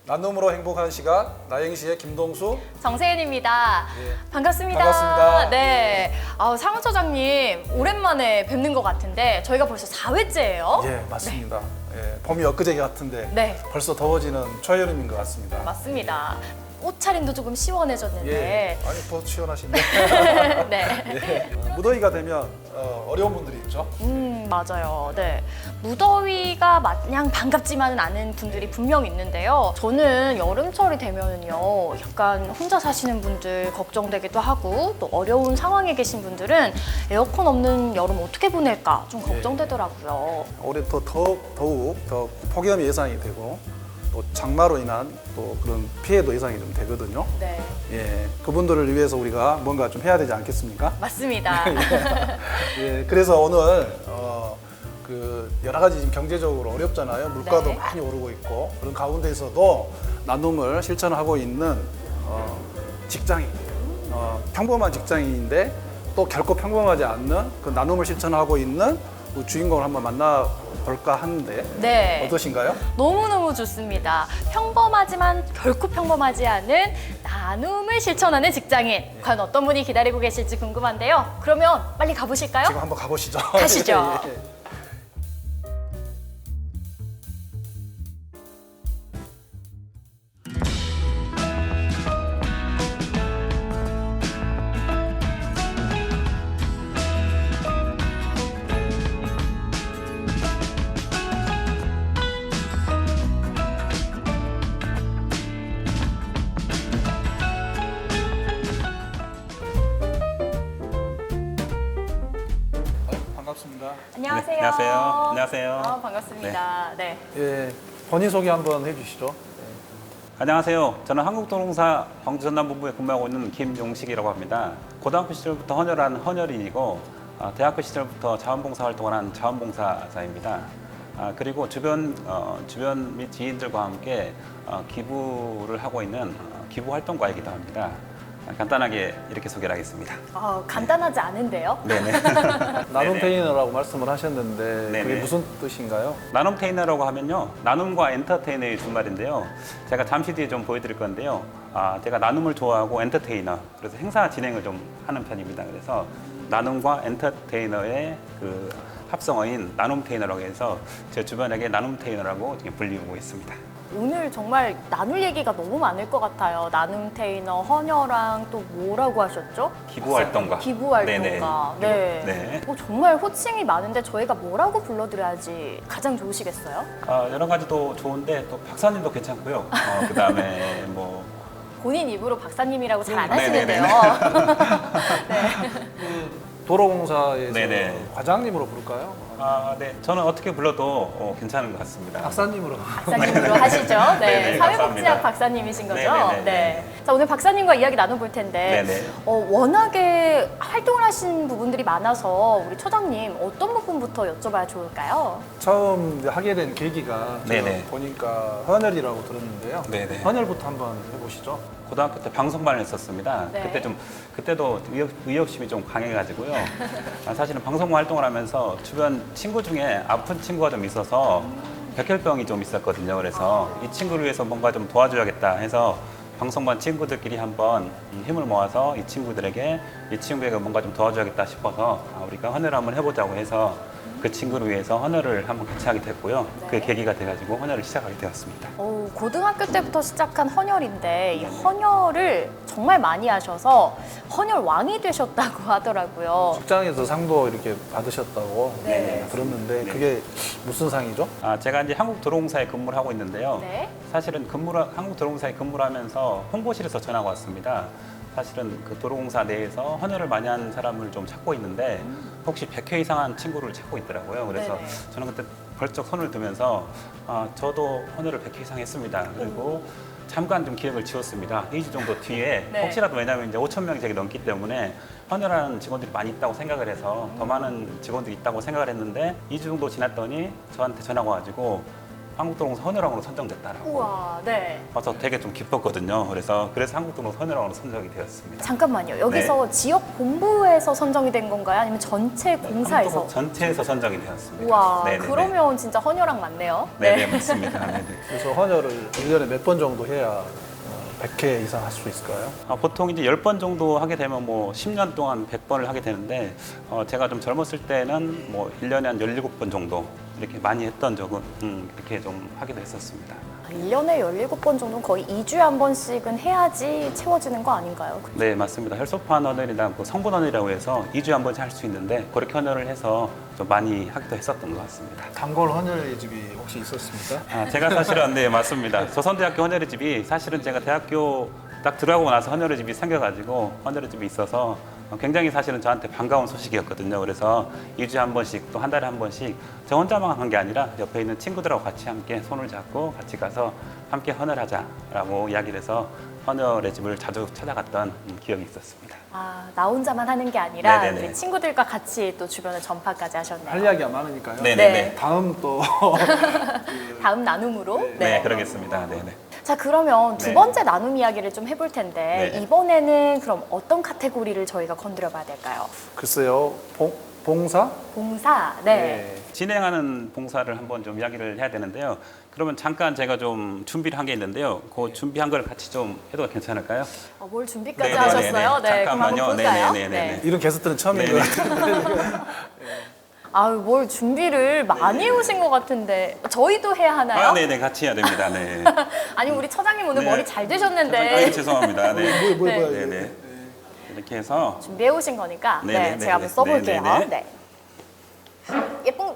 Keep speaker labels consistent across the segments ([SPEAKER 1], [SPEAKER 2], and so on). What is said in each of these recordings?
[SPEAKER 1] 나눔으로 행복한 시간 나행시의 김동수.
[SPEAKER 2] 정세은입니다.
[SPEAKER 1] 예.
[SPEAKER 2] 반갑습니다.
[SPEAKER 1] 반갑습니다.
[SPEAKER 2] 네. 상무처장님, 오랜만에 뵙는 것 같은데 저희가 벌써 4회째예요.
[SPEAKER 1] 예, 맞습니다. 예, 봄이 엊그제 같은데
[SPEAKER 2] 네.
[SPEAKER 1] 벌써 더워지는 초여름인 것 같습니다.
[SPEAKER 2] 맞습니다. 옷차림도 조금 시원해졌는데.
[SPEAKER 1] 예, 아니 더 시원하신데.
[SPEAKER 2] 네.
[SPEAKER 1] 예, 무더위가 되면 어려운 분들이 있죠.
[SPEAKER 2] 맞아요. 네. 무더위가 마냥 반갑지만은 않은 분들이 분명 있는데요. 저는 여름철이 되면은요, 약간 혼자 사시는 분들 걱정되기도 하고, 또 어려운 상황에 계신 분들은 에어컨 없는 여름 어떻게 보낼까 좀 걱정되더라고요.
[SPEAKER 1] 올해 또 더욱 더 폭염이 예상이 되고 또 장마로 인한 또 그런 피해도 예상이 좀 되거든요.
[SPEAKER 2] 네.
[SPEAKER 1] 예, 그분들을 위해서 우리가 뭔가 좀 해야 되지 않겠습니까?
[SPEAKER 2] 맞습니다.
[SPEAKER 1] 예, 그래서 오늘 그 여러 가지 지금 경제적으로 어렵잖아요. 물가도
[SPEAKER 2] 네.
[SPEAKER 1] 많이 오르고 있고 그런 가운데서도 나눔을 실천하고 있는 직장인, 평범한 직장인인데 또 결코 평범하지 않는 그 나눔을 실천하고 있는 그 주인공을 한번 만나볼까 하는데
[SPEAKER 2] 네.
[SPEAKER 1] 어떠신가요?
[SPEAKER 2] 너무너무 좋습니다. 평범하지만 결코 평범하지 않은 나눔을 실천하는 직장인. 과연 어떤 분이 기다리고 계실지 궁금한데요. 그러면 빨리 가보실까요?
[SPEAKER 1] 지금 한번 가보시죠.
[SPEAKER 2] 가시죠.
[SPEAKER 1] 예, 예. 반갑습니다.
[SPEAKER 2] 안녕하세요.
[SPEAKER 3] 네, 안녕하세요. 안녕하세요.
[SPEAKER 2] 반갑습니다. 네.
[SPEAKER 1] 예, 본인 소개 한번 해주시죠.
[SPEAKER 3] 안녕하세요. 저는 한국도롱사 광주전남본부에 근무하고 있는 김용식이라고 합니다. 고등학교 시절부터 헌혈한 헌혈인이고 대학교 시절부터 자원봉사 활동을 한 자원봉사자입니다. 그리고 주변 및 지인들과 함께 기부를 하고 있는 기부 활동가이기도 합니다. 간단하게 이렇게 소개를 하겠습니다.
[SPEAKER 2] 간단하지 않은데요?
[SPEAKER 3] 네네.
[SPEAKER 1] 나눔
[SPEAKER 3] 네네.
[SPEAKER 1] 테이너라고 말씀을 하셨는데 그게
[SPEAKER 3] 네네.
[SPEAKER 1] 무슨 뜻인가요?
[SPEAKER 3] 나눔 테이너라고 하면요, 나눔과 엔터테이너의 준말인데요. 제가 잠시 뒤에 좀 보여드릴 건데요. 제가 나눔을 좋아하고 엔터테이너, 그래서 행사 진행을 좀 하는 편입니다. 그래서 나눔과 엔터테이너의 그 합성어인 나눔 테이너라고 해서 제 주변에게 나눔 테이너라고 지금 불리고 있습니다.
[SPEAKER 2] 오늘 정말 나눌 얘기가 너무 많을 것 같아요. 나눔 테이너, 헌혈랑 또 뭐라고 하셨죠?
[SPEAKER 3] 기부 활동가.
[SPEAKER 2] 기부 활동가.
[SPEAKER 3] 네.
[SPEAKER 2] 네.
[SPEAKER 3] 네.
[SPEAKER 2] 정말 호칭이 많은데 저희가 뭐라고 불러드려야지 가장 좋으시겠어요?
[SPEAKER 3] 여러 가지도 좋은데 또 박사님도 괜찮고요. 그다음에 뭐
[SPEAKER 2] 본인 입으로 박사님이라고 잘 안
[SPEAKER 3] 네네네네.
[SPEAKER 2] 하시는데요. 네.
[SPEAKER 1] 도로공사에서
[SPEAKER 3] 네네.
[SPEAKER 1] 과장님으로 부를까요?
[SPEAKER 3] 네. 저는 어떻게 불러도 괜찮은 것 같습니다.
[SPEAKER 1] 박사님으로.
[SPEAKER 2] 박사님으로 하시죠. 네.
[SPEAKER 3] 네네,
[SPEAKER 2] 사회복지학
[SPEAKER 3] 감사합니다.
[SPEAKER 2] 박사님이신 거죠?
[SPEAKER 3] 네네네네.
[SPEAKER 2] 네. 자, 오늘 박사님과 이야기 나눠볼 텐데
[SPEAKER 3] 네네.
[SPEAKER 2] 워낙에 활동을 하신 부분들이 많아서 우리 처장님 어떤 부분부터 여쭤봐야 좋을까요?
[SPEAKER 1] 처음 이제 하게 된 계기가 제가
[SPEAKER 3] 네네.
[SPEAKER 1] 보니까 헌혈이라고 들었는데요.
[SPEAKER 3] 네네.
[SPEAKER 1] 헌혈부터 한번 해보시죠.
[SPEAKER 3] 고등학교 때 방송반을 했었습니다.
[SPEAKER 2] 네.
[SPEAKER 3] 그때도 의욕심이 좀 강해가지고요. 사실은 방송반 활동을 하면서 주변 친구 중에 아픈 친구가 좀 있어서 백혈병이 좀 있었거든요. 그래서 이 친구를 위해서 뭔가 좀 도와줘야겠다 해서 방송반 친구들끼리 한번 힘을 모아서 이 친구에게 뭔가 좀 도와줘야겠다 싶어서 우리가 헌혈을 한번 해보자고 해서 그 친구를 위해서 헌혈을 한번 같이 하게 됐고요.
[SPEAKER 2] 네.
[SPEAKER 3] 그 계기가 돼가지고 헌혈을 시작하게 되었습니다.
[SPEAKER 2] 고등학교 때부터 시작한 헌혈인데 이 헌혈을 정말 많이 하셔서 헌혈 왕이 되셨다고 하더라고요.
[SPEAKER 1] 직장에서 상도 이렇게 받으셨다고
[SPEAKER 2] 네.
[SPEAKER 1] 들었는데 그게 무슨 상이죠?
[SPEAKER 3] 제가 이제 한국도로공사에 근무를 하고 있는데요.
[SPEAKER 2] 네.
[SPEAKER 3] 사실은 한국도로공사에 근무를 하면서 홍보실에서 전화가 왔습니다. 사실은 그 도로공사 내에서 헌혈을 많이 한 사람을 좀 찾고 있는데 혹시 100회 이상 한 친구를 찾고 있더라고요. 그래서
[SPEAKER 2] 네네.
[SPEAKER 3] 저는 그때 벌쩍 손을 들면서 저도 헌혈을 100회 이상 했습니다. 그리고 잠깐 좀 기억을 지웠습니다. 2주 정도 뒤에
[SPEAKER 2] 네.
[SPEAKER 3] 혹시라도 왜냐하면 이제 5천 명이 되게 넘기 때문에 헌혈하는 직원들이 많이 있다고 생각을 해서 더 많은 직원들이 있다고 생각을 했는데 2주 정도 지났더니 저한테 전화가 와가지고 한국도로공사 헌혈왕으로 선정됐다라고.
[SPEAKER 2] 우와, 네.
[SPEAKER 3] 그래서 되게 좀 기뻤거든요. 그래서 한국도로공사 헌혈왕으로 선정이 되었습니다.
[SPEAKER 2] 잠깐만요. 여기서 지역 본부에서 선정이 된 건가요? 아니면 전체 공사에서?
[SPEAKER 3] 전체에서 선정이 되었습니다.
[SPEAKER 2] 우와,
[SPEAKER 3] 네네네.
[SPEAKER 2] 그러면 진짜 헌혈왕 맞네요.
[SPEAKER 3] 네네, 맞습니다. 네네.
[SPEAKER 1] 그래서 헌혈을 1년에 몇 번 정도 해야 100회 이상 할 수 있을까요?
[SPEAKER 3] 보통 이제 10번 정도 하게 되면 뭐 10년 동안 100번을 하게 되는데 제가 좀 젊었을 때는 뭐 1년에 한 17번 정도 이렇게 많이 했던 적은 이렇게 좀 하기도 했었습니다.
[SPEAKER 2] 1년에 17번 정도는 거의 2주에 한 번씩은 해야지 채워지는 거 아닌가요?
[SPEAKER 3] 네, 맞습니다. 혈소판 헌혈이나 그 성분 헌혈이라고 해서 2주에 한 번씩 할 수 있는데 그렇게 헌혈을 해서 좀 많이 하기도 했었던 것 같습니다.
[SPEAKER 1] 단골 헌혈의 집이 혹시 있었습니까?
[SPEAKER 3] 제가 사실은 네, 맞습니다. 조선대학교 헌혈의 집이 사실은 제가 대학교 딱 들어가고 나서 헌혈의 집이 생겨가지고 헌혈의 집이 있어서 굉장히 사실은 저한테 반가운 소식이었거든요. 그래서 2주에 한 번씩 또 한 달에 한 번씩 저 혼자만 한 게 아니라 옆에 있는 친구들하고 같이 함께 손을 잡고 같이 가서 함께 헌혈하자라고 이야기를 해서 헌혈의 집을 자주 찾아갔던 기억이 있었습니다.
[SPEAKER 2] 아, 나 혼자만 하는 게 아니라
[SPEAKER 3] 네네네.
[SPEAKER 2] 우리 친구들과 같이 또 주변에 전파까지 하셨네요.
[SPEAKER 1] 할 이야기가 많으니까요.
[SPEAKER 3] 네네네.
[SPEAKER 1] 다음 또
[SPEAKER 2] 다음 나눔으로.
[SPEAKER 3] 네, 그러겠습니다. 네네.
[SPEAKER 2] 자, 그러면 두
[SPEAKER 3] 네.
[SPEAKER 2] 번째 나눔 이야기를 좀 해볼 텐데
[SPEAKER 3] 네.
[SPEAKER 2] 이번에는 그럼 어떤 카테고리를 저희가 건드려 봐야 될까요?
[SPEAKER 1] 글쎄요. 봉사?
[SPEAKER 2] 봉사. 네.
[SPEAKER 3] 진행하는 봉사를 한번 좀 이야기를 해야 되는데요. 그러면 잠깐 제가 좀 준비를 한 게 있는데요. 그 준비한 걸 같이 좀 해도 괜찮을까요?
[SPEAKER 2] 뭘 준비까지
[SPEAKER 3] 네네네네.
[SPEAKER 2] 하셨어요? 네, 그럼 한번
[SPEAKER 3] 잠깐만요.
[SPEAKER 2] 볼까요?
[SPEAKER 3] 네네네네.
[SPEAKER 2] 네.
[SPEAKER 1] 이런 게스트는 처음인 것 같아요.
[SPEAKER 2] 아유, 뭘 준비를 많이 해오신 것 같은데 저희도 해야 하나요?
[SPEAKER 3] 네네, 같이 해야 됩니다. 네.
[SPEAKER 2] 아니, 우리 처장님 오늘
[SPEAKER 3] 네.
[SPEAKER 2] 머리 잘
[SPEAKER 3] 아유,
[SPEAKER 2] 되셨는데
[SPEAKER 3] 죄송합니다. 네.
[SPEAKER 1] 뭐야.
[SPEAKER 3] 네네. 이렇게 해서
[SPEAKER 2] 준비해 오신 거니까
[SPEAKER 3] 네네네네.
[SPEAKER 2] 네, 제가 한번 써볼게요.
[SPEAKER 3] 네네네.
[SPEAKER 2] 네.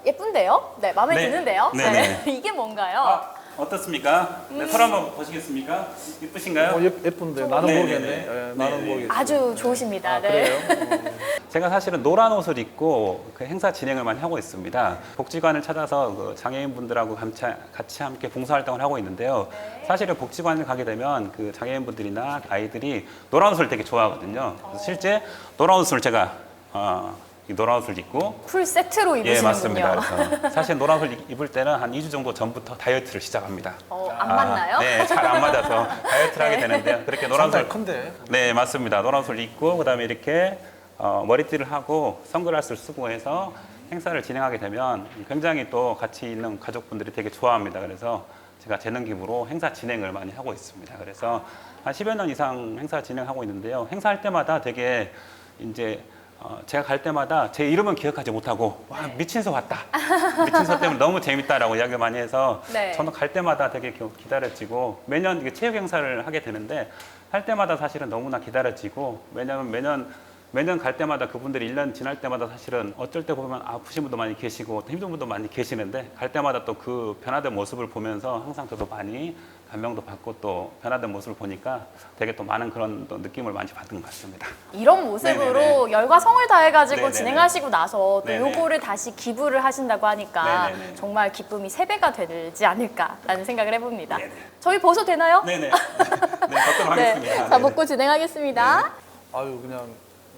[SPEAKER 2] 예쁜데요? 네, 마음에
[SPEAKER 3] 네.
[SPEAKER 2] 드는데요?
[SPEAKER 3] 네네.
[SPEAKER 2] 이게 뭔가요?
[SPEAKER 3] 어떻습니까? 네, 털 한번 보시겠습니까? 이쁘신가요?
[SPEAKER 1] 예쁜데 나는
[SPEAKER 3] 네네네.
[SPEAKER 1] 모르겠네. 나는
[SPEAKER 3] 네네.
[SPEAKER 1] 모르겠어요.
[SPEAKER 2] 아주 좋으십니다. 네.
[SPEAKER 1] 그래요?
[SPEAKER 3] 제가 사실은 노란 옷을 입고 그 행사 진행을 많이 하고 있습니다. 복지관을 찾아서 그 장애인분들하고 같이 함께 봉사활동을 하고 있는데요. 사실은 복지관을 가게 되면 그 장애인분들이나 아이들이 노란 옷을 되게 좋아하거든요. 그래서 실제 노란 옷을 제가 이 노란 옷을 입고
[SPEAKER 2] 풀 세트로
[SPEAKER 3] 예,
[SPEAKER 2] 입으시는군요.
[SPEAKER 3] 맞습니다. 그래서 사실 노란 옷을 입을 때는 한 2주 정도 전부터 다이어트를 시작합니다.
[SPEAKER 2] 안 맞나요?
[SPEAKER 3] 네, 잘 안 맞아서 다이어트를 하게 되는데요. 그렇게 노란
[SPEAKER 1] 상당히
[SPEAKER 3] 옷을
[SPEAKER 1] 큰데.
[SPEAKER 3] 네, 맞습니다. 노란 옷을 입고 그다음에 이렇게 머리띠를 하고 선글라스를 쓰고 해서 행사를 진행하게 되면 굉장히 또 같이 있는 가족분들이 되게 좋아합니다. 그래서 제가 재능 기부로 행사 진행을 많이 하고 있습니다. 그래서 한 10여 년 이상 행사 진행하고 있는데요. 행사할 때마다 되게 이제 제가 갈 때마다 제 이름은 기억하지 못하고 와, 미친소 왔다. 미친소 때문에 너무 재밌다라고 이야기를 많이 해서
[SPEAKER 2] 네.
[SPEAKER 3] 저는 갈 때마다 되게 기다려지고 매년 이게 체육 행사를 하게 되는데 할 때마다 사실은 너무나 기다려지고 왜냐하면 매년 갈 때마다 그분들이 1년 지날 때마다 사실은 어쩔 때 보면 아프신 분도 많이 계시고 힘든 분도 많이 계시는데 갈 때마다 또 그 변화된 모습을 보면서 항상 저도 많이 감명도 받고 또 변화된 모습을 보니까 되게 또 많은 그런 또 느낌을 많이 받은 것 같습니다.
[SPEAKER 2] 이런 모습으로
[SPEAKER 3] 네네네.
[SPEAKER 2] 열과 성을 다해가지고
[SPEAKER 3] 네네네.
[SPEAKER 2] 진행하시고 나서 또
[SPEAKER 3] 네네.
[SPEAKER 2] 요거를 다시 기부를 하신다고 하니까
[SPEAKER 3] 네네네.
[SPEAKER 2] 정말 기쁨이 3배가 되지 않을까라는 생각을 해봅니다.
[SPEAKER 3] 네네.
[SPEAKER 2] 저희 벗어도 되나요?
[SPEAKER 3] 네네. 네, 벗도록 하겠습니다.
[SPEAKER 2] 네, 자,
[SPEAKER 3] 네네.
[SPEAKER 2] 먹고 진행하겠습니다.
[SPEAKER 1] 아유 그냥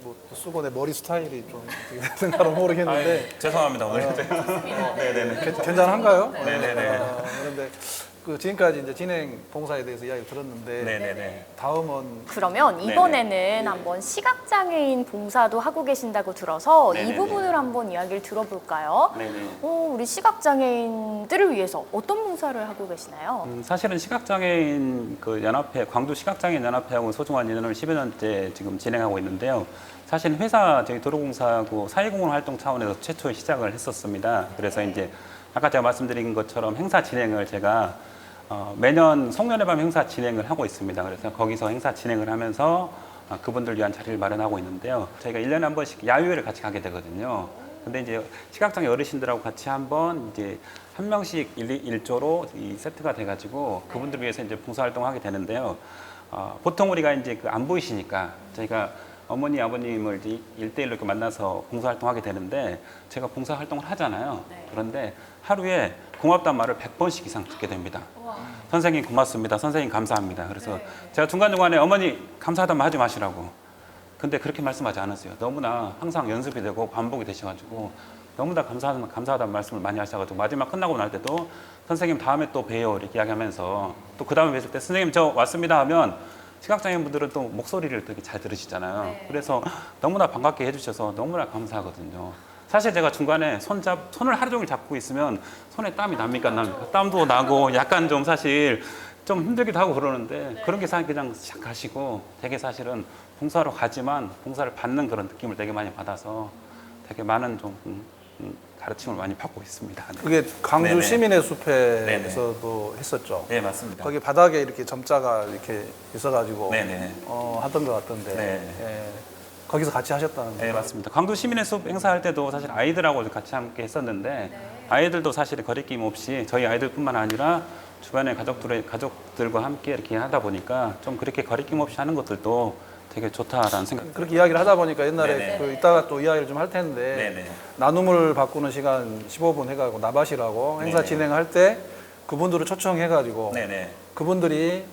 [SPEAKER 1] 뭐 쓰고 내 머리 스타일이 좀 어떻게 생각을 모르겠는데
[SPEAKER 3] 죄송합니다 오늘. 네네네.
[SPEAKER 1] 괜찮한가요?
[SPEAKER 3] 네네네.
[SPEAKER 1] 그런데 그 지금까지 이제 진행 봉사에 대해서 이야기 들었는데
[SPEAKER 3] 네네네.
[SPEAKER 1] 다음은
[SPEAKER 2] 그러면 이번에는 한번 시각장애인 봉사도 하고 계신다고 들어서 이
[SPEAKER 3] 네네네.
[SPEAKER 2] 부분을 한번 이야기를 들어볼까요?
[SPEAKER 3] 네네.
[SPEAKER 2] 우리 시각장애인들을 위해서 어떤 봉사를 하고 계시나요?
[SPEAKER 3] 사실은 시각장애인 그 연합회, 광주 시각장애인 연합회하고 소중한 인연을 10여 년째 지금 진행하고 있는데요. 사실 회사 저희 도로공사하고 사회공헌 활동 차원에서 최초 시작을 했었습니다. 그래서 이제 아까 제가 말씀드린 것처럼 행사 진행을 제가 매년 송년회 밤 행사 진행을 하고 있습니다. 그래서 거기서 행사 진행을 하면서 그분들 위한 자리를 마련하고 있는데요. 저희가 1년에 한 번씩 야유회를 같이 가게 되거든요. 근데 이제 시각장애 어르신들하고 같이 한번 이제 한 명씩 일조로 이 세트가 돼가지고 그분들 위해서 이제 봉사활동을 하게 되는데요. 보통 우리가 이제 그 안 보이시니까 저희가 어머니, 아버님을 이제 1대1로 이렇게 만나서 봉사활동하게 되는데 제가 봉사활동을 하잖아요.
[SPEAKER 2] 네.
[SPEAKER 3] 그런데 하루에 고맙다는 말을 100번씩 이상 듣게 됩니다. 선생님 고맙습니다. 선생님 감사합니다. 그래서 제가 중간중간에 어머니 감사하다는 말 하지 마시라고. 근데 그렇게 말씀하지 않았어요. 너무나 항상 연습이 되고 반복이 되셔가지고 너무나 감사하다는 말씀을 많이 하셔가지고 마지막 끝나고 날 때도 선생님 다음에 또 봬요 이렇게 이야기하면서 또 그 다음에 뵀을 때 선생님 저 왔습니다 하면 시각장애인 분들은 또 목소리를 되게 잘 들으시잖아요.
[SPEAKER 2] 네.
[SPEAKER 3] 그래서 너무나 반갑게 해주셔서 너무나 감사하거든요. 사실 제가 중간에 손을 하루 종일 잡고 있으면 손에 땀이 납니까 안 납니까? 땀도 나고 약간 좀 사실 좀 힘들기도 하고 그러는데 그런 게 사실 그냥 샥 가시고 되게 사실은 봉사하러 가지만 봉사를 받는 그런 느낌을 되게 많이 받아서 되게 많은 좀 가르침을 많이 받고 있습니다. 네.
[SPEAKER 1] 그게 광주
[SPEAKER 3] 네네.
[SPEAKER 1] 시민의 숲에서도 했었죠.
[SPEAKER 3] 네, 맞습니다.
[SPEAKER 1] 거기 바닥에 이렇게 점자가 이렇게 있어가지고
[SPEAKER 3] 네네.
[SPEAKER 1] 하던 것 같던데.
[SPEAKER 3] 네.
[SPEAKER 1] 예. 거기서 같이 하셨다는
[SPEAKER 3] 네,
[SPEAKER 1] 거죠?
[SPEAKER 3] 맞습니다. 광주 시민의 숲 행사할 때도 사실 아이들하고 같이 함께 했었는데 아이들도 사실 거리낌 없이 저희 아이들뿐만 아니라 주변의 가족들과 함께 이렇게 하다 보니까 좀 그렇게 거리낌 없이 하는 것들도 되게 좋다라는 생각.
[SPEAKER 1] 그렇게 이야기를 하다 보니까 옛날에
[SPEAKER 3] 네네.
[SPEAKER 1] 그 이따가 또 이야기를 좀 할 텐데
[SPEAKER 3] 네네.
[SPEAKER 1] 나눔을 바꾸는 시간 15분 해가지고 나밭이라고 행사
[SPEAKER 3] 네네.
[SPEAKER 1] 진행할 때 그분들을 초청해가지고
[SPEAKER 3] 네네.
[SPEAKER 1] 그분들이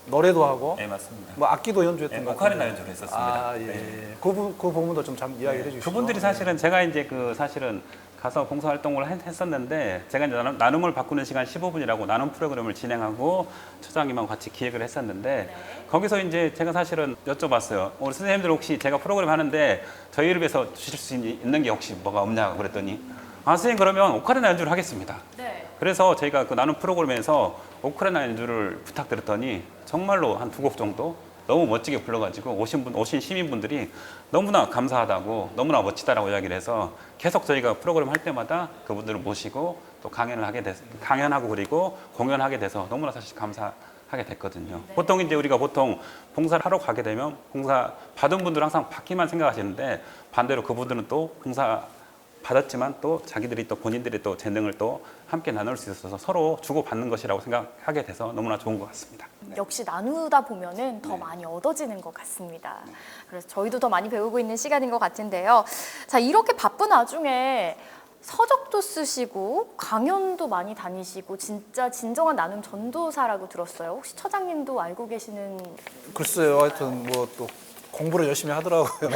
[SPEAKER 1] 노래도 하고
[SPEAKER 3] 네, 맞습니다.
[SPEAKER 1] 뭐 악기도 연주했던
[SPEAKER 3] 네,
[SPEAKER 1] 것
[SPEAKER 3] 오카리나
[SPEAKER 1] 같은데.
[SPEAKER 3] 연주를 했었습니다.
[SPEAKER 1] 아, 예.
[SPEAKER 3] 네.
[SPEAKER 1] 그 부분도 좀 이야기해 주시죠.
[SPEAKER 3] 그분들이 사실은 제가 이제 그 사실은 가서 봉사활동을 했었는데 제가 이제 나눔을 바꾸는 시간 15분이라고 나눔 프로그램을 진행하고 처장님하고 같이 기획을 했었는데 거기서 이제 제가 사실은 여쭤봤어요. 우리 선생님들 혹시 제가 프로그램 하는데 저희를 위해서 주실 수 있는 게 혹시 뭐가 없냐고 그랬더니 아 선생님 그러면 오카리나 연주를 하겠습니다.
[SPEAKER 2] 네.
[SPEAKER 3] 그래서 저희가 그 나눔 프로그램에서 오카리나 연주를 부탁드렸더니 정말로 한 2곡 정도 너무 멋지게 불러가지고 오신 시민분들이 너무나 감사하다고 너무나 멋지다라고 이야기를 해서 계속 저희가 프로그램 할 때마다 그분들을 모시고 또 강연하고 그리고 공연하게 돼서 너무나 사실 감사하게 됐거든요. 보통 이제 우리가 봉사를 하러 가게 되면 봉사 받은 분들은 항상 받기만 생각하시는데 반대로 그분들은 또 봉사 받았지만 또 자기들이 또 본인들이 또 재능을 또 함께 나눌 수 있어서 서로 주고받는 것이라고 생각하게 돼서 너무나 좋은 것 같습니다.
[SPEAKER 2] 역시 나누다 보면은 더 많이 얻어지는 것 같습니다. 그래서 저희도 더 많이 배우고 있는 시간인 것 같은데요. 자, 이렇게 바쁜 와중에 서적도 쓰시고 강연도 많이 다니시고 진짜 진정한 나눔 전도사라고 들었어요. 혹시 처장님도 알고 계시는?
[SPEAKER 1] 글쎄요, 하여튼 뭐 또 공부를 열심히 하더라고요.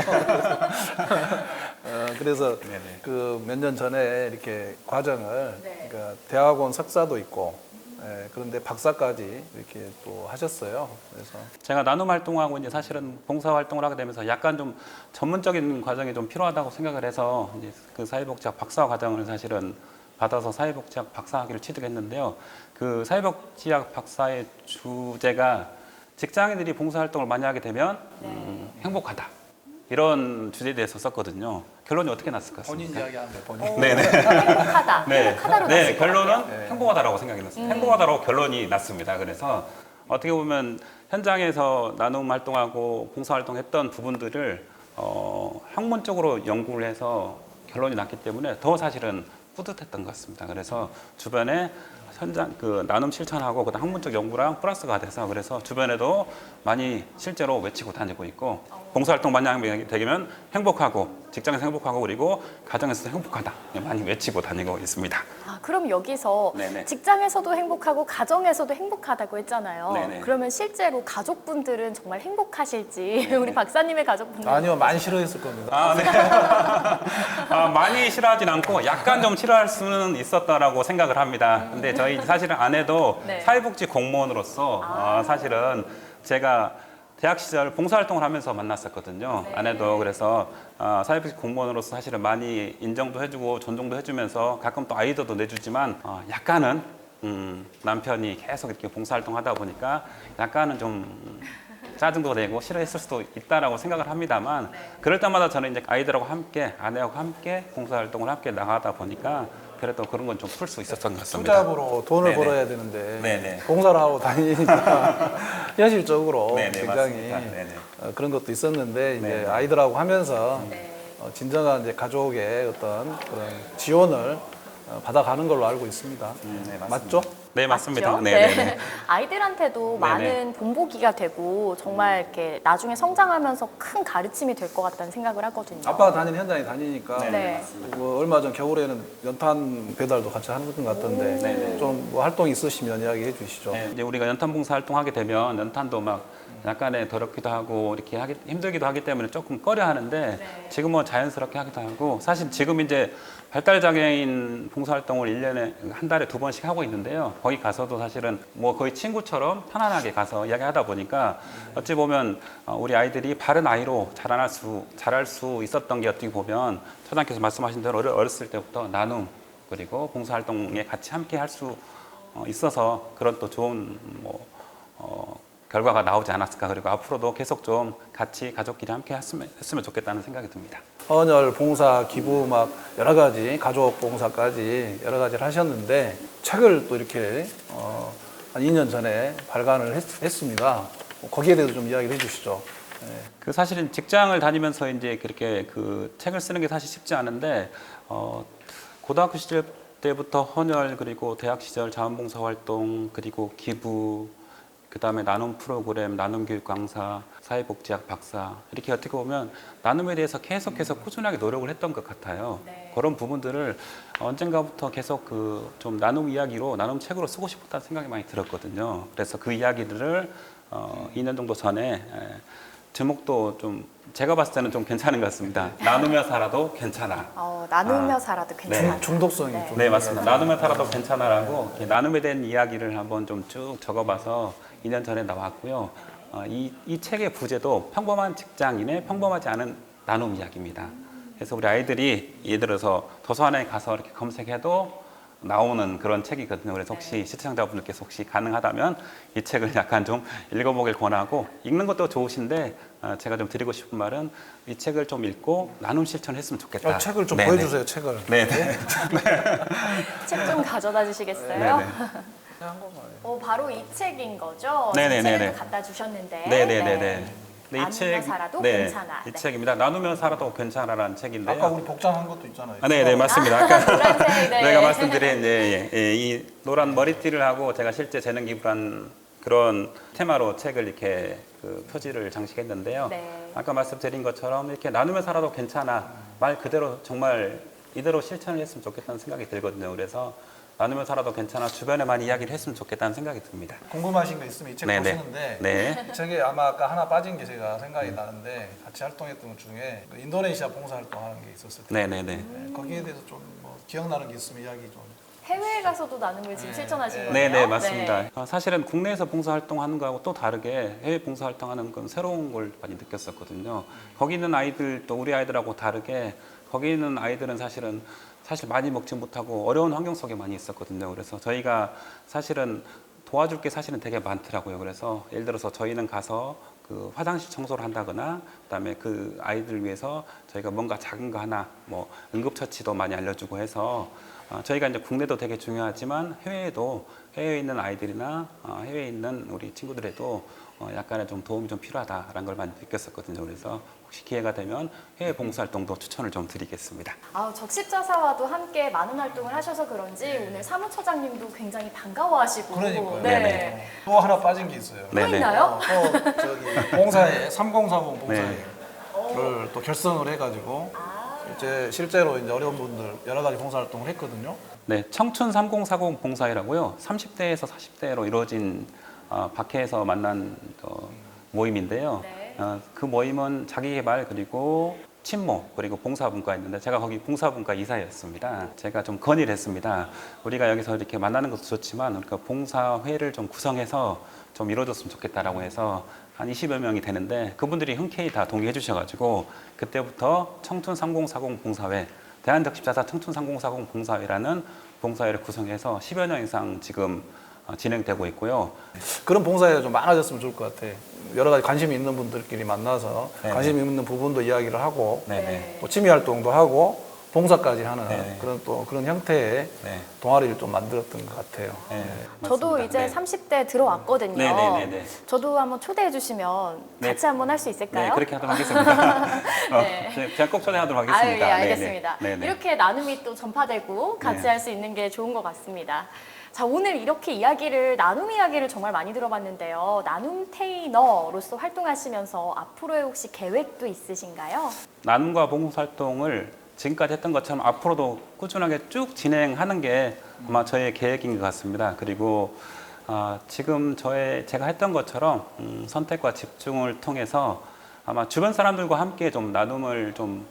[SPEAKER 1] 그래서
[SPEAKER 3] 네네.
[SPEAKER 1] 그 몇 년 전에 이렇게 과정을
[SPEAKER 2] 네.
[SPEAKER 1] 그러니까 대학원 석사도 있고 그런데 박사까지 이렇게 또 하셨어요. 그래서
[SPEAKER 3] 제가 나눔 활동하고 이제 사실은 봉사 활동을 하게 되면서 약간 좀 전문적인 과정이 좀 필요하다고 생각을 해서 이제 그 사회복지학 박사 과정을 사실은 받아서 사회복지학 박사학위를 취득했는데요. 그 사회복지학 박사의 주제가 직장인들이 봉사활동을 많이 하게 되면 행복하다 이런 주제에 대해서 썼거든요. 결론이 어떻게 났을 것
[SPEAKER 1] 본인
[SPEAKER 3] 같습니까?
[SPEAKER 1] 이야기하면 본인.
[SPEAKER 3] 네네.
[SPEAKER 2] 행복하다. 행복하다로
[SPEAKER 3] 네,
[SPEAKER 2] 났을 것
[SPEAKER 3] 결론은
[SPEAKER 2] 같아요.
[SPEAKER 3] 행복하다라고 생각이 났습니다. 행복하다라고 결론이 났습니다. 그래서 어떻게 보면 현장에서 나눔 활동하고 봉사 활동했던 부분들을 학문적으로 연구를 해서 결론이 났기 때문에 더 사실은 뿌듯했던 것 같습니다. 그래서 주변에 현장 그 나눔 실천하고 그다음 학문적 연구랑 플러스가 돼서 그래서 주변에도 많이 실제로 외치고 다니고 있고 봉사활동 많이 하게 되면 행복하고 직장에서 행복하고 그리고 가정에서도 행복하다 많이 외치고 다니고 있습니다.
[SPEAKER 2] 아, 그럼 여기서
[SPEAKER 3] 네네.
[SPEAKER 2] 직장에서도 행복하고 가정에서도 행복하다고 했잖아요.
[SPEAKER 3] 네네.
[SPEAKER 2] 그러면 실제로 가족분들은 정말 행복하실지 우리 박사님의 가족분들
[SPEAKER 1] 아니요, 많이 싫어했을 겁니다.
[SPEAKER 3] 아, 네. 많이 싫어하진 않고 약간 좀 싫어할 수는 있었다라고 생각을 합니다. 근데 저희 사실은 아내도
[SPEAKER 2] 네.
[SPEAKER 3] 사회복지 공무원으로서 사실은 제가 대학 시절 봉사활동을 하면서 만났었거든요.
[SPEAKER 2] 네.
[SPEAKER 3] 아내도 그래서 사회복지 공무원으로서 사실은 많이 인정도 해주고 존중도 해주면서 가끔 또 아이디어도 내주지만 약간은 남편이 계속 이렇게 봉사활동 하다 보니까 약간은 좀 짜증도 내고 싫어했을 수도 있다라고 생각을 합니다만 그럴 때마다 저는 이제 아이들하고 함께 아내하고 함께 봉사활동을 함께 나가다 보니까 그래도 그런 건 좀 풀 수 있었던 것 같습니다.
[SPEAKER 1] 투잡으로 돈을
[SPEAKER 3] 네네.
[SPEAKER 1] 벌어야 되는데
[SPEAKER 3] 네네.
[SPEAKER 1] 봉사를 하고 다니니까 현실적으로
[SPEAKER 3] 네네,
[SPEAKER 1] 굉장히
[SPEAKER 3] 맞습니다. 네네.
[SPEAKER 1] 그런 것도 있었는데 이제
[SPEAKER 3] 네네.
[SPEAKER 1] 아이들하고 하면서 진정한 이제 가족의 어떤 그런 지원을 받아가는 걸로 알고 있습니다.
[SPEAKER 3] 네, 맞습니다.
[SPEAKER 1] 맞죠?
[SPEAKER 3] 네, 맞습니다.
[SPEAKER 2] 맞죠?
[SPEAKER 3] 네, 네. 네.
[SPEAKER 2] 아이들한테도 많은 본보기가 되고 정말 이렇게 나중에 성장하면서 큰 가르침이 될 것 같다는 생각을 하거든요.
[SPEAKER 1] 아빠가 다니는 현장에 다니니까
[SPEAKER 2] 네.
[SPEAKER 1] 뭐 얼마 전 겨울에는 연탄 배달도 같이 하는 것 같던데
[SPEAKER 3] 네네.
[SPEAKER 1] 좀 뭐 활동 있으시면 이야기해 주시죠.
[SPEAKER 3] 네, 이제 우리가 연탄 봉사 활동하게 되면 연탄도 막 약간의 더럽기도 하고 이렇게 힘들기도 하기 때문에 조금 꺼려 하는데 지금은 자연스럽게 하기도 하고 사실 지금 이제 발달장애인 봉사활동을 1년에 한 달에 2번씩 하고 있는데요. 거기 가서도 사실은 뭐 거의 친구처럼 편안하게 가서 이야기하다 보니까 어찌 보면 우리 아이들이 바른 아이로 자랄 수 있었던 게 어떻게 보면 처장께서 말씀하신 대로 어렸을 때부터 나눔 그리고 봉사활동에 같이 함께 할 수 있어서 그런 또 좋은 결과가 나오지 않았을까. 그리고 앞으로도 계속 좀 같이 가족끼리 함께 했으면 좋겠다는 생각이 듭니다.
[SPEAKER 1] 헌혈, 봉사, 기부 막 여러 가지 가족 봉사까지 여러 가지를 하셨는데 책을 또 이렇게 한 2년 전에 발간을 했습니다. 거기에 대해서 좀 이야기를 해주시죠. 네.
[SPEAKER 3] 그 사실은 직장을 다니면서 이제 그렇게 그 책을 쓰는 게 사실 쉽지 않은데 고등학교 시절 때부터 헌혈 그리고 대학 시절 자원봉사 활동 그리고 기부 그다음에 나눔 프로그램, 나눔 교육 강사, 사회복지학 박사 이렇게 어떻게 보면 나눔에 대해서 계속해서 꾸준하게 노력을 했던 것 같아요.
[SPEAKER 2] 네.
[SPEAKER 3] 그런 부분들을 언젠가부터 계속 그 좀 나눔 이야기로 나눔 책으로 쓰고 싶었다는 생각이 많이 들었거든요. 그래서 그 이야기들을 2년 정도 전에 제목도 좀 제가 봤을 때는 좀 괜찮은 것 같습니다. 나누며 살아도 괜찮아.
[SPEAKER 2] 나누며 살아도 괜찮아.
[SPEAKER 1] 중독성이
[SPEAKER 2] 네.
[SPEAKER 1] 좀.
[SPEAKER 3] 네, 맞습니다. 나누며 살아도 괜찮아라고 이렇게 나눔에 대한 이야기를 한번 좀 쭉 적어봐서 2년 전에 나왔고요. 이 책의 부제도 평범한 직장인의 평범하지 않은 나눔 이야기입니다. 그래서 우리 아이들이 예를 들어서 도서관에 가서 이렇게 검색해도 나오는 그런 책이거든요. 그래서 혹시 시청자분들께서 혹시 가능하다면 이 책을 약간 좀 읽어보길 권하고 읽는 것도 좋으신데 제가 좀 드리고 싶은 말은 이 책을 좀 읽고 나눔 실천했으면 좋겠다.
[SPEAKER 1] 책을 좀
[SPEAKER 3] 네네.
[SPEAKER 1] 보여주세요. 책을.
[SPEAKER 3] 네네.
[SPEAKER 2] 책 좀 가져다 주시겠어요?
[SPEAKER 3] 네네.
[SPEAKER 2] 바로 이 책인 거죠?
[SPEAKER 3] 네네네네.
[SPEAKER 2] 책을 또 갖다 주셨는데.
[SPEAKER 3] 네네네네. 네,
[SPEAKER 2] 나누며 살아도 괜찮아.
[SPEAKER 3] 이 책입니다. 나누며 살아도 괜찮아라는 책인데요.
[SPEAKER 1] 아까 우리 복장한 것도 있잖아요.
[SPEAKER 3] 네네 맞습니다. 아까
[SPEAKER 2] 노란색, 네.
[SPEAKER 3] 내가 말씀드린 이 노란 머리띠를 하고 제가 실제 재능 기부한 그런 테마로 책을 이렇게 그 표지를 장식했는데요.
[SPEAKER 2] 네.
[SPEAKER 3] 아까 말씀드린 것처럼 이렇게 나누며 살아도 괜찮아 말 그대로 정말 이대로 실천을 했으면 좋겠다는 생각이 들거든요. 그래서 나누며 살아도 괜찮아 주변에 많이 이야기를 했으면 좋겠다는 생각이 듭니다.
[SPEAKER 1] 궁금하신 거 있으면 이 책
[SPEAKER 3] 네네.
[SPEAKER 1] 보시는데
[SPEAKER 3] 네.
[SPEAKER 1] 이 책에 아마 아까 하나 빠진 게 제가 생각이 나는데 같이 활동했던 것 중에 그 인도네시아 봉사활동하는 게 있었을 텐데
[SPEAKER 3] 네네네.
[SPEAKER 1] 네, 거기에 대해서 좀 뭐 기억나는 게 있으면 이야기 좀.
[SPEAKER 2] 해외에 가서도 나눔을 지금 실천하신 거예요?
[SPEAKER 3] 네네 맞습니다. 사실은 국내에서 봉사활동하는 거하고 또 다르게 해외 봉사활동하는 건 새로운 걸 많이 느꼈었거든요. 거기 있는 아이들 또 우리 아이들하고 다르게 거기 있는 아이들은 사실 많이 먹지 못하고 어려운 환경 속에 많이 있었거든요. 그래서 저희가 사실은 도와줄 게 사실은 되게 많더라고요. 그래서 예를 들어서 저희는 가서 그 화장실 청소를 한다거나 그다음에 그 아이들 위해서 저희가 뭔가 작은 거 하나 뭐 응급처치도 많이 알려주고 해서 저희가 이제 국내도 되게 중요하지만 해외에 있는 아이들이나 해외에 있는 우리 친구들에도 약간의 좀 도움이 좀 필요하다라는 걸 많이 느꼈었거든요. 그래서 혹시 기회가 되면 해외 봉사활동도 추천을 좀 드리겠습니다.
[SPEAKER 2] 적십자사와도 함께 많은 활동을 하셔서 그런지 오늘 사무처장님도 굉장히 반가워하시고.
[SPEAKER 1] 그러니까요.
[SPEAKER 3] 네네.
[SPEAKER 1] 또 하나 빠진 게 있어요.
[SPEAKER 2] 또
[SPEAKER 3] 네네.
[SPEAKER 2] 있나요?
[SPEAKER 1] 또 저기 봉사회 3040 봉사회를 또 결성을 해가지고 실제로 이제 어려운 분들 여러 가지 봉사활동을 했거든요.
[SPEAKER 3] 네, 청춘 3040 봉사회라고요. 30대에서 40대로 이루어진 박해에서 만난 모임인데요.
[SPEAKER 2] 네.
[SPEAKER 3] 그 모임은 자기개발 그리고 친모 그리고 봉사분과 있는데 제가 거기 봉사분과 이사였습니다. 제가 좀 건의를 했습니다. 우리가 여기서 이렇게 만나는 것도 좋지만 우리가 봉사회를 좀 구성해서 좀 이루어졌으면 좋겠다라고 해서 한 20여 명이 되는데 그분들이 흔쾌히 다 동의해 주셔가지고 그때부터 청춘 3040 봉사회 대한적십자사 청춘 3040 봉사회라는 봉사회를 구성해서 10여 년 이상 지금 진행되고 있고요.
[SPEAKER 1] 그런 봉사회가 좀 많아졌으면 좋을 것 같아. 여러 가지 관심이 있는 분들끼리 만나서
[SPEAKER 3] 네네.
[SPEAKER 1] 관심 있는 부분도 이야기를 하고
[SPEAKER 3] 네네.
[SPEAKER 1] 또 취미 활동도 하고 봉사까지 하는
[SPEAKER 3] 네네.
[SPEAKER 1] 그런 형태의
[SPEAKER 3] 네.
[SPEAKER 1] 동아리를 좀 만들었던 것 같아요.
[SPEAKER 3] 네.
[SPEAKER 2] 저도
[SPEAKER 3] 맞습니다.
[SPEAKER 2] 이제 30대 들어왔거든요.
[SPEAKER 3] 네네네네.
[SPEAKER 2] 저도 한번 초대해 주시면
[SPEAKER 3] 네.
[SPEAKER 2] 같이 한번 할 수 있을까요?
[SPEAKER 3] 네, 그렇게 하도록 하겠습니다.
[SPEAKER 2] 네.
[SPEAKER 3] 제가 꼭 초대하도록 하겠습니다.
[SPEAKER 2] 아유, 예, 알겠습니다.
[SPEAKER 3] 네네.
[SPEAKER 2] 이렇게 나눔이 또 전파되고 같이
[SPEAKER 3] 네.
[SPEAKER 2] 할 수 있는 게 좋은 것 같습니다. 자, 오늘 이렇게 나눔 이야기를 정말 많이 들어봤는데요. 나눔 테이너로서 활동하시면서 앞으로의 혹시 계획도 있으신가요?
[SPEAKER 3] 나눔과 봉사활동을 지금까지 했던 것처럼 앞으로도 꾸준하게 쭉 진행하는 게 아마 저의 계획인 것 같습니다. 그리고 지금 제가 했던 것처럼 선택과 집중을 통해서 아마 주변 사람들과 함께 좀 나눔을 좀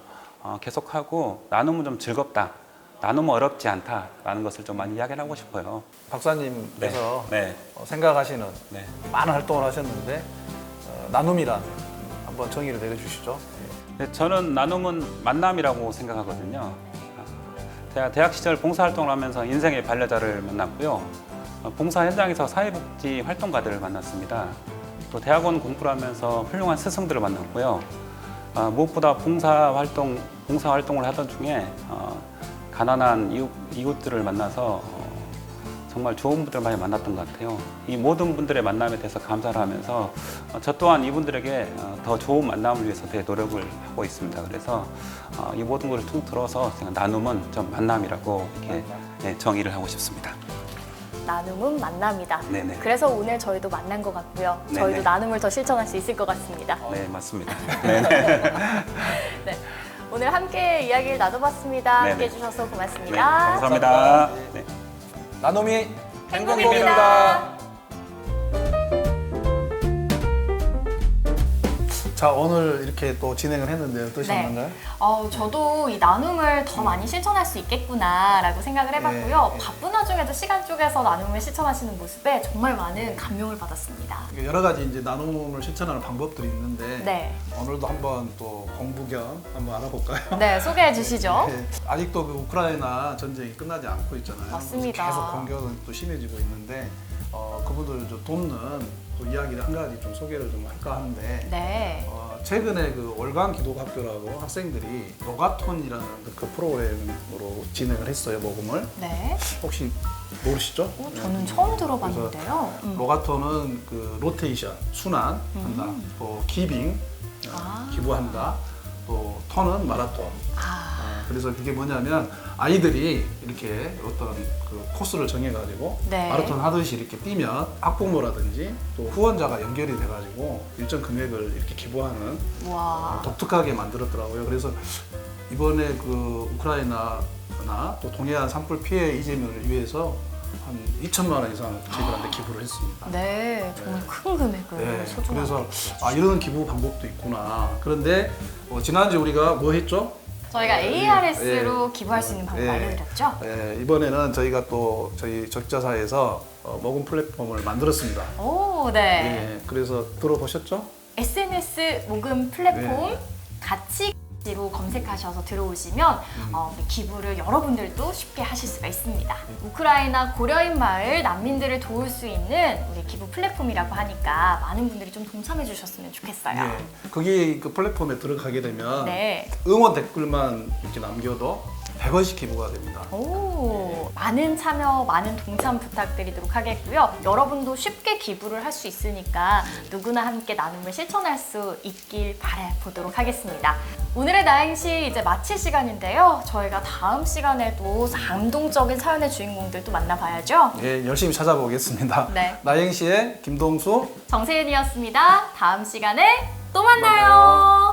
[SPEAKER 3] 계속하고 나눔은 좀 즐겁다. 나누면 어렵지 않다라는 것을 좀 많이 이야기를 하고 싶어요.
[SPEAKER 1] 박사님께서
[SPEAKER 3] 네.
[SPEAKER 1] 생각하시는
[SPEAKER 3] 네.
[SPEAKER 1] 많은 활동을 하셨는데 나눔이란 한번 정의를 내려주시죠.
[SPEAKER 3] 네, 저는 나눔은 만남이라고 생각하거든요. 대학 시절 봉사활동을 하면서 인생의 반려자를 만났고요. 봉사 현장에서 사회복지 활동가들을 만났습니다. 또 대학원 공부를 하면서 훌륭한 스승들을 만났고요. 무엇보다 봉사활동을 하던 중에 가난한 이웃들을 만나서 정말 좋은 분들을 많이 만났던 것 같아요. 이 모든 분들의 만남에 대해서 감사를 하면서 저 또한 이분들에게 더 좋은 만남을 위해서 되게 노력을 하고 있습니다. 그래서 이 모든 것을 통틀어서 제가 나눔은 좀 만남이라고 이렇게 네, 정의를 하고 싶습니다.
[SPEAKER 2] 나눔은 만남이다.
[SPEAKER 3] 네네.
[SPEAKER 2] 그래서 오늘 저희도 만난 것 같고요. 저희도
[SPEAKER 3] 네네.
[SPEAKER 2] 나눔을 더 실천할 수 있을 것 같습니다.
[SPEAKER 3] 네, 맞습니다. 네네.
[SPEAKER 2] 네. 오늘 함께 이야기를 나눠봤습니다.
[SPEAKER 3] 네네.
[SPEAKER 2] 함께 해주셔서
[SPEAKER 3] 네,
[SPEAKER 2] 고맙습니다.
[SPEAKER 3] 감사합니다. 네.
[SPEAKER 1] 나눔이
[SPEAKER 2] 행복입니다.
[SPEAKER 1] 자, 오늘 이렇게 또 진행을 했는데 어떠셨나요?
[SPEAKER 2] 저도 이 나눔을 더 많이 실천할 수 있겠구나라고 생각을 해봤고요.
[SPEAKER 1] 네.
[SPEAKER 2] 바쁜 와중에도 시간 쪼개서 나눔을 실천하시는 모습에 정말 많은 감명을 받았습니다.
[SPEAKER 1] 여러 가지 이제 나눔을 실천하는 방법들이 있는데
[SPEAKER 2] 네,
[SPEAKER 1] 오늘도 한번 또 공부 겸 한번 알아볼까요?
[SPEAKER 2] 네 소개해 주시죠.
[SPEAKER 1] 네, 아직도 그 우크라이나 전쟁이 끝나지 않고 있잖아요.
[SPEAKER 2] 맞습니다.
[SPEAKER 1] 계속 공격은 또 심해지고 있는데 그분들을 좀 돕는 또 이야기를 한 가지 좀 소개를 좀 할까 하는데
[SPEAKER 2] 네,
[SPEAKER 1] 최근에 그 월간 기독학교라고 학생들이 로가톤이라는 그 프로그램으로 진행을 했어요, 모금을.
[SPEAKER 2] 네.
[SPEAKER 1] 혹시 모르시죠?
[SPEAKER 2] 저는
[SPEAKER 1] 네.
[SPEAKER 2] 처음 들어봤는데요.
[SPEAKER 1] 로가톤은 그 로테이션, 순환한다, 또 기빙, 기부한다, 또 턴은 마라톤. 그래서 그게 뭐냐면 아이들이 이렇게 어떤 그 코스를 정해가지고
[SPEAKER 2] 네.
[SPEAKER 1] 마라톤 하듯이 이렇게 뛰면 학부모라든지 또 후원자가 연결이 돼가지고 일정 금액을 이렇게 기부하는
[SPEAKER 2] 와.
[SPEAKER 1] 독특하게 만들었더라고요. 그래서 이번에 그 우크라이나나 또 동해안 산불 피해 이재민을 위해서 한 2천만 원 이상 저희들한테 기부를 했습니다.
[SPEAKER 2] 네, 정말 큰 금액을
[SPEAKER 1] 네,
[SPEAKER 2] 소중하게.
[SPEAKER 1] 그래서 이런 기부 방법도 있구나. 그런데 지난주에 우리가 뭐 했죠?
[SPEAKER 2] 저희가 ARS로 기부할 수 있는 방법 알려드렸죠?
[SPEAKER 1] 네, 이번에는 저희가 또 저희 적자사에서 모금 플랫폼을 만들었습니다.
[SPEAKER 2] 오, 네.
[SPEAKER 1] 네, 그래서 들어보셨죠?
[SPEAKER 2] SNS 모금 플랫폼 가치로 검색하셔서 들어오시면 기부를 여러분들도 쉽게 하실 수가 있습니다. 우크라이나 고려인 마을 난민들을 도울 수 있는 우리 기부 플랫폼이라고 하니까 많은 분들이 좀 동참해 주셨으면 좋겠어요.
[SPEAKER 1] 네, 거기 그 플랫폼에 들어가게 되면
[SPEAKER 2] 네.
[SPEAKER 1] 응원 댓글만 이렇게 남겨도 100원씩 기부가 됩니다.
[SPEAKER 2] 오, 많은 참여, 많은 동참 부탁드리도록 하겠고요. 여러분도 쉽게 기부를 할 수 있으니까 누구나 함께 나눔을 실천할 수 있길 바라보도록 하겠습니다. 오늘의 나행시 이제 마칠 시간인데요. 저희가 다음 시간에도 감동적인 사연의 주인공들도 만나봐야죠.
[SPEAKER 1] 예, 열심히 찾아보겠습니다.
[SPEAKER 2] 네.
[SPEAKER 1] 나행시의 김동수
[SPEAKER 2] 정세윤이었습니다. 다음 시간에 또 만나요.